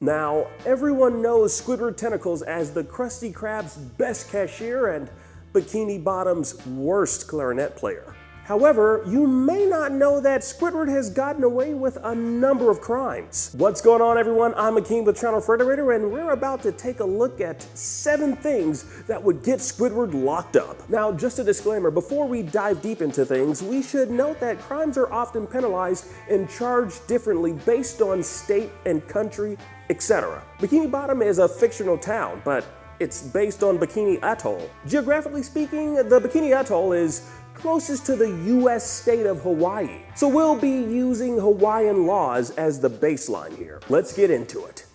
Now, everyone knows Squidward Tentacles as the Krusty Krab's best cashier and Bikini Bottom's worst clarinet player. However, you may not know that Squidward has gotten away with a number of crimes. What's going on, everyone? I'm Akeem with Channel Frederator, and we're about to take a look at 7 things that would get Squidward locked up. Now, just a disclaimer, before we dive deep into things, we should note that crimes are often penalized and charged differently based on state and country, etc. Bikini Bottom is a fictional town, but it's based on Bikini Atoll. Geographically speaking, the Bikini Atoll is closest to the U.S. state of Hawaii. So we'll be using Hawaiian laws as the baseline here. Let's get into it.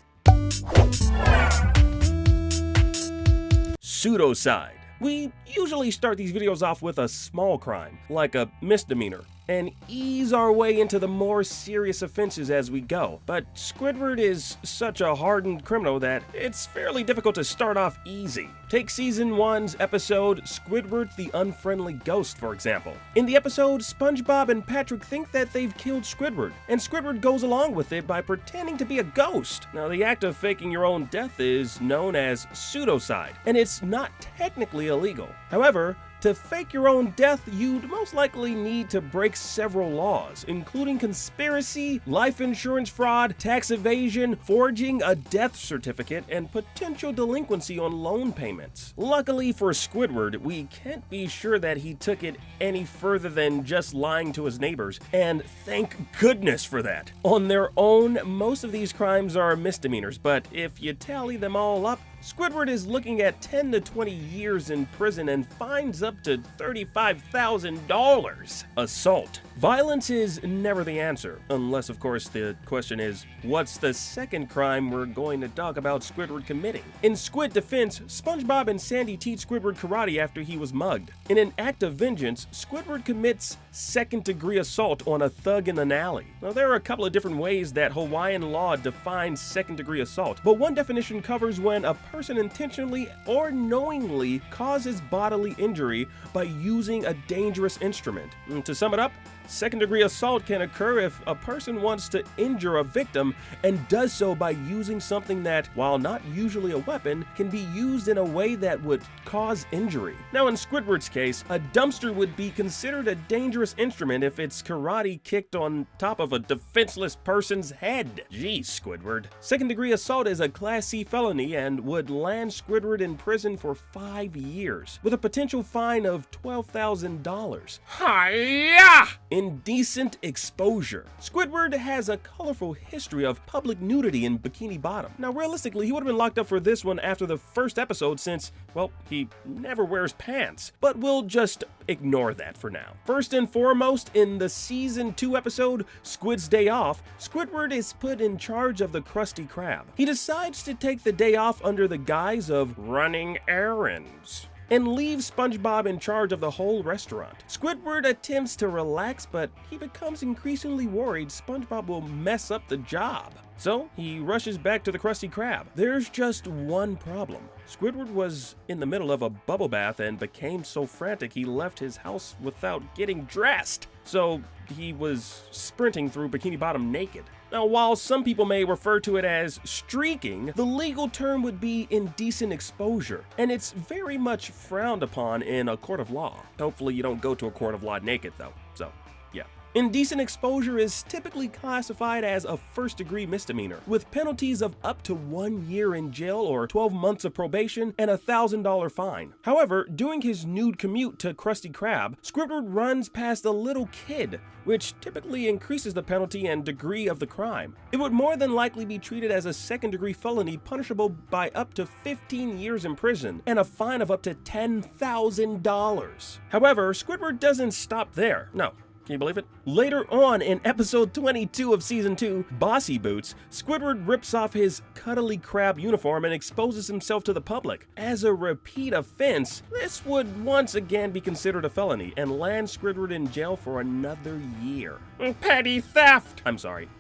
Pseudocide. We usually start these videos off with a small crime, like a misdemeanor, and ease our way into the more serious offenses as we go. But Squidward is such a hardened criminal that it's fairly difficult to start off easy. Take Season 1's episode, Squidward the Unfriendly Ghost, for example. In the episode, SpongeBob and Patrick think that they've killed Squidward, and Squidward goes along with it by pretending to be a ghost. Now, the act of faking your own death is known as pseudocide, and it's not technically illegal. However, to fake your own death, you'd most likely need to break several laws, including conspiracy, life insurance fraud, tax evasion, forging a death certificate, and potential delinquency on loan payments. Luckily for Squidward, we can't be sure that he took it any further than just lying to his neighbors, and thank goodness for that. On their own, most of these crimes are misdemeanors, but if you tally them all up, Squidward is looking at 10 to 20 years in prison and fines up to $35,000. Assault. Violence is never the answer, unless of course the question is, what's the second crime we're going to talk about Squidward committing? In Squid Defense, SpongeBob and Sandy teach Squidward karate after he was mugged. In an act of vengeance, Squidward commits second-degree assault on a thug in an alley. Now, there are a couple of different ways that Hawaiian law defines second-degree assault, but one definition covers when a person intentionally or knowingly causes bodily injury by using a dangerous instrument. To sum it up, second-degree assault can occur if a person wants to injure a victim and does so by using something that, while not usually a weapon, can be used in a way that would cause injury. Now, in Squidward's case, a dumpster would be considered a dangerous instrument if it's karate kicked on top of a defenseless person's head. Geez, Squidward. Second-degree assault is a Class C felony and would land Squidward in prison for 5 years, with a potential fine of $12,000. Hi-ya! Indecent Exposure. Squidward has a colorful history of public nudity in Bikini Bottom. Now, realistically, he would have been locked up for this one after the first episode since, well, he never wears pants. But we'll just ignore that for now. First and foremost, in the Season 2 episode, Squid's Day Off, Squidward is put in charge of the Krusty Krab. He decides to take the day off under the guise of running errands and leaves SpongeBob in charge of the whole restaurant. Squidward attempts to relax, but he becomes increasingly worried SpongeBob will mess up the job. So he rushes back to the Krusty Krab. There's just one problem. Squidward was in the middle of a bubble bath and became so frantic he left his house without getting dressed. So he was sprinting through Bikini Bottom naked. Now, while some people may refer to it as streaking, the legal term would be indecent exposure, and it's very much frowned upon in a court of law. Hopefully you don't go to a court of law naked though, so yeah. Indecent exposure is typically classified as a first-degree misdemeanor, with penalties of up to 1 year in jail or 12 months of probation and a $1,000 fine. However, during his nude commute to Krusty Krab, Squidward runs past a little kid, which typically increases the penalty and degree of the crime. It would more than likely be treated as a second-degree felony punishable by up to 15 years in prison and a fine of up to $10,000. However, Squidward doesn't stop there. No. Can you believe it? Later on in episode 22 of Season 2, Bossy Boots, Squidward rips off his cuddly crab uniform and exposes himself to the public. As a repeat offense, this would once again be considered a felony and land Squidward in jail for another year. Petty theft!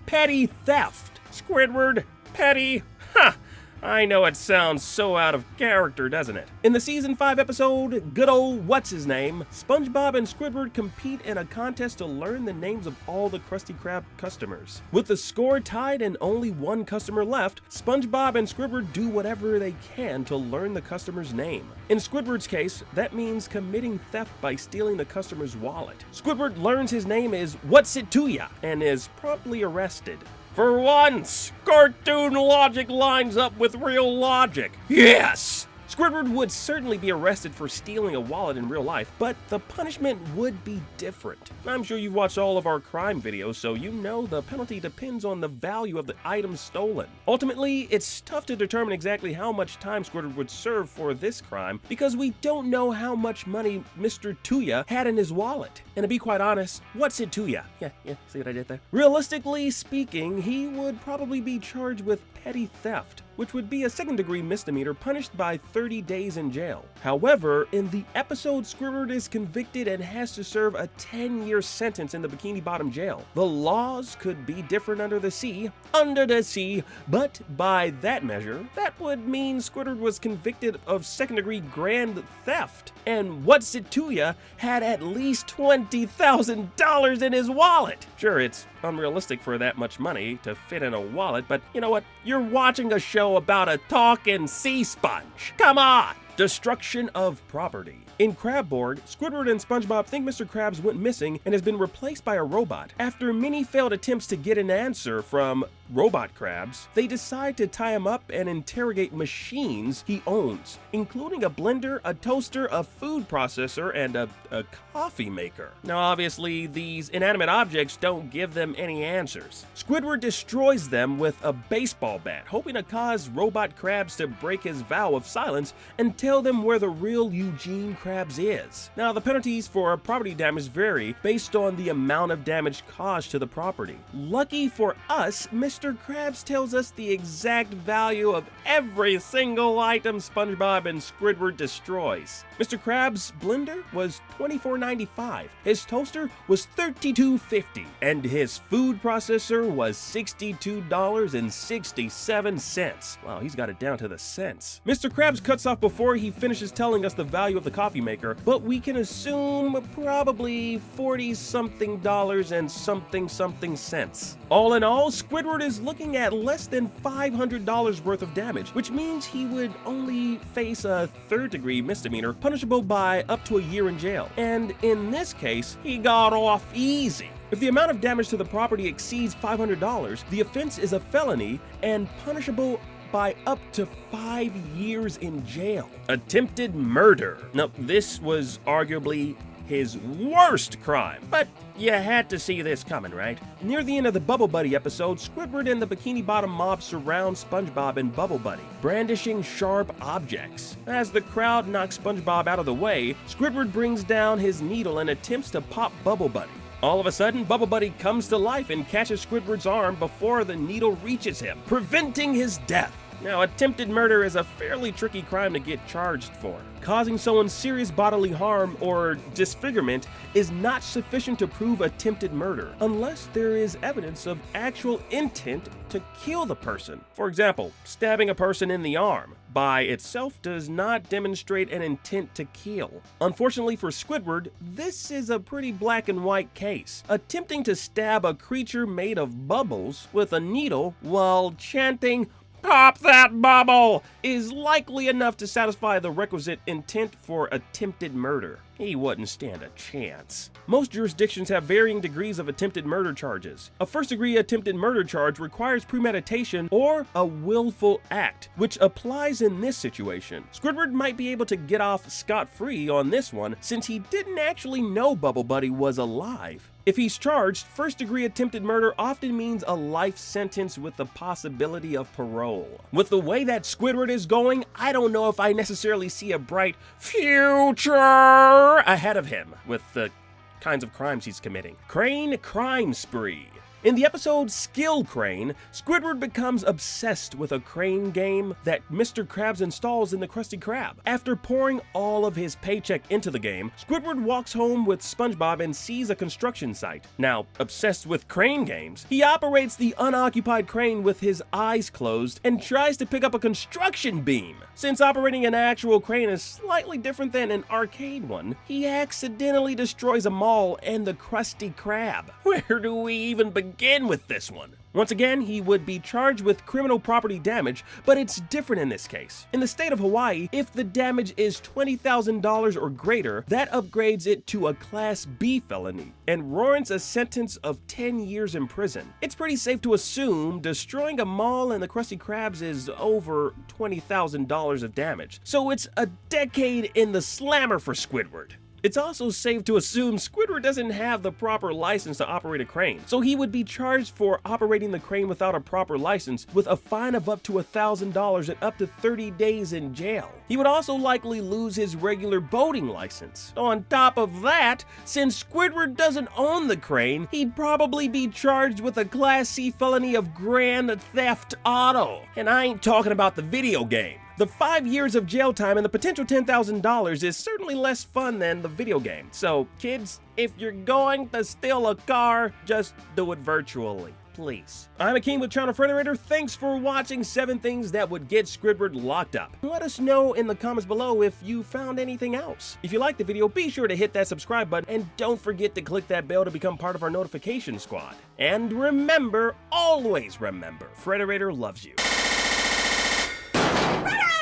Petty theft! Squidward, petty, ha! I know it sounds so out of character, doesn't it? In the Season 5 episode, Good Old What's-His-Name, SpongeBob and Squidward compete in a contest to learn the names of all the Krusty Krab customers. With the score tied and only one customer left, SpongeBob and Squidward do whatever they can to learn the customer's name. In Squidward's case, that means committing theft by stealing the customer's wallet. Squidward learns his name is What's It To Ya and is promptly arrested. For once, cartoon logic lines up with real logic. Yes! Squidward would certainly be arrested for stealing a wallet in real life, but the punishment would be different. I'm sure you've watched all of our crime videos, so you know the penalty depends on the value of the item stolen. Ultimately, it's tough to determine exactly how much time Squidward would serve for this crime because we don't know how much money Mr. Tuya had in his wallet. And to be quite honest, what's it to ya? Yeah, see what I did there? Realistically speaking, he would probably be charged with petty theft, which would be a second-degree misdemeanor punished by 30 days in jail. However, in the episode, Squidward is convicted and has to serve a 10-year sentence in the Bikini Bottom jail. The laws could be different under the sea, but by that measure, that would mean Squidward was convicted of second-degree grand theft. And What's It To Ya had at least $20,000 in his wallet. Sure, it's unrealistic for that much money to fit in a wallet, but you know what? You're watching a show about a talking sea sponge. Come on! Destruction of property. In Crabborg, Squidward and SpongeBob think Mr. Krabs went missing and has been replaced by a robot. After many failed attempts to get an answer from Robot Krabs, they decide to tie him up and interrogate machines he owns, including a blender, a toaster, a food processor, and a coffee maker. Now obviously, these inanimate objects don't give them any answers. Squidward destroys them with a baseball bat, hoping to cause Robot Krabs to break his vow of silence and tell them where the real Eugene Krabs is. Now, the penalties for property damage vary based on the amount of damage caused to the property. Lucky for us, Mr. Krabs tells us the exact value of every single item SpongeBob and Squidward destroys. Mr. Krabs' blender was $24.95, his toaster was $32.50, and his food processor was $62.67. Wow, he's got it down to the cents. Mr. Krabs cuts off before he finishes telling us the value of the coffee maker, but we can assume probably $40-something and something cents. All in all, Squidward is looking at less than $500 worth of damage, which means he would only face a third-degree misdemeanor punishable by up to a year in jail. And in this case, he got off easy. If the amount of damage to the property exceeds $500, the offense is a felony and punishable by up to 5 years in jail. Attempted murder. Now, this was arguably his worst crime, but you had to see this coming, right? Near the end of the Bubble Buddy episode, Squidward and the Bikini Bottom mob surround SpongeBob and Bubble Buddy, brandishing sharp objects. As the crowd knocks SpongeBob out of the way, Squidward brings down his needle and attempts to pop Bubble Buddy. All of a sudden, Bubble Buddy comes to life and catches Squidward's arm before the needle reaches him, preventing his death. Now, attempted murder is a fairly tricky crime to get charged for. Causing someone serious bodily harm or disfigurement is not sufficient to prove attempted murder, unless there is evidence of actual intent to kill the person. For example, stabbing a person in the arm by itself does not demonstrate an intent to kill. Unfortunately for Squidward, this is a pretty black and white case. Attempting to stab a creature made of bubbles with a needle while chanting, "Pop that bubble!" is likely enough to satisfy the requisite intent for attempted murder. He wouldn't stand a chance. Most jurisdictions have varying degrees of attempted murder charges. A first-degree attempted murder charge requires premeditation or a willful act, which applies in this situation. Squidward might be able to get off scot-free on this one since he didn't actually know Bubble Buddy was alive. If he's charged, first-degree attempted murder often means a life sentence with the possibility of parole. With the way that Squidward is going, I don't know if I necessarily see a bright future ahead of him with the kinds of crimes he's committing. Crane Crime Spree. In the episode Skill Crane, Squidward becomes obsessed with a crane game that Mr. Krabs installs in the Krusty Krab. After pouring all of his paycheck into the game, Squidward walks home with SpongeBob and sees a construction site. Now, obsessed with crane games, he operates the unoccupied crane with his eyes closed and tries to pick up a construction beam. Since operating an actual crane is slightly different than an arcade one, he accidentally destroys a mall and the Krusty Krab. Where do we even begin with this one? Once again, he would be charged with criminal property damage, but it's different in this case. In the state of Hawaii, if the damage is $20,000 or greater, that upgrades it to a Class B felony and warrants a sentence of 10 years in prison. It's pretty safe to assume destroying a mall and the Krusty Krabs is over $20,000 of damage. So it's a decade in the slammer for Squidward. It's also safe to assume Squidward doesn't have the proper license to operate a crane, so he would be charged for operating the crane without a proper license with a fine of up to $1,000 and up to 30 days in jail. He would also likely lose his regular boating license. On top of that, since Squidward doesn't own the crane, he'd probably be charged with a Class C felony of grand theft auto. And I ain't talking about the video game. The 5 years of jail time and the potential $10,000 is certainly less fun than the video game. So, kids, if you're going to steal a car, just do it virtually, please. I'm Akeem with Channel Frederator. Thanks for watching 7 Things That Would Get Squidward Locked Up. Let us know in the comments below if you found anything else. If you liked the video, be sure to hit that subscribe button and don't forget to click that bell to become part of our notification squad. And remember, always remember, Frederator loves you. Frederator!